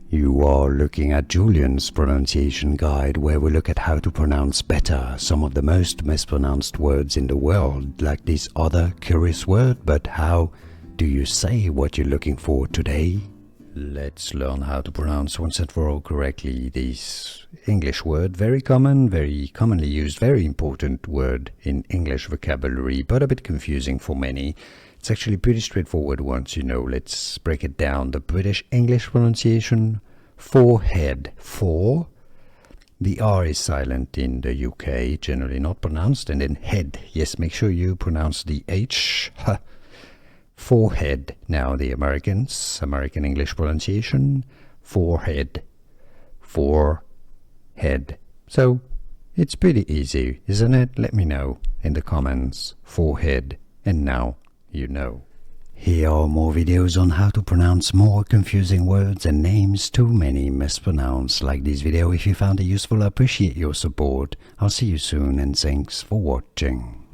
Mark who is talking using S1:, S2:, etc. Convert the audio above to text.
S1: You are looking at Julian's pronunciation guide, where we look at how to pronounce better some of the most mispronounced words in the world, like this other curious word. But how do you say what you're looking for today? Let's learn how to pronounce once and for all correctly this English word. Very common, very commonly used, very important word in English vocabulary, but a bit confusing for many. It's actually pretty straightforward once you know. Let's break it down. The British English pronunciation: forehead. For. The R is silent in the UK, generally not pronounced. And then head. Yes, make sure you pronounce the H. Forehead. Now the American English pronunciation: forehead. Forehead. So it's pretty easy, isn't it? Let me know in the comments. Forehead. And now you know. Here are more videos on how to pronounce more confusing words and names too many mispronounced. Like this video if you found it useful. I appreciate your support. I'll see you soon and thanks for watching.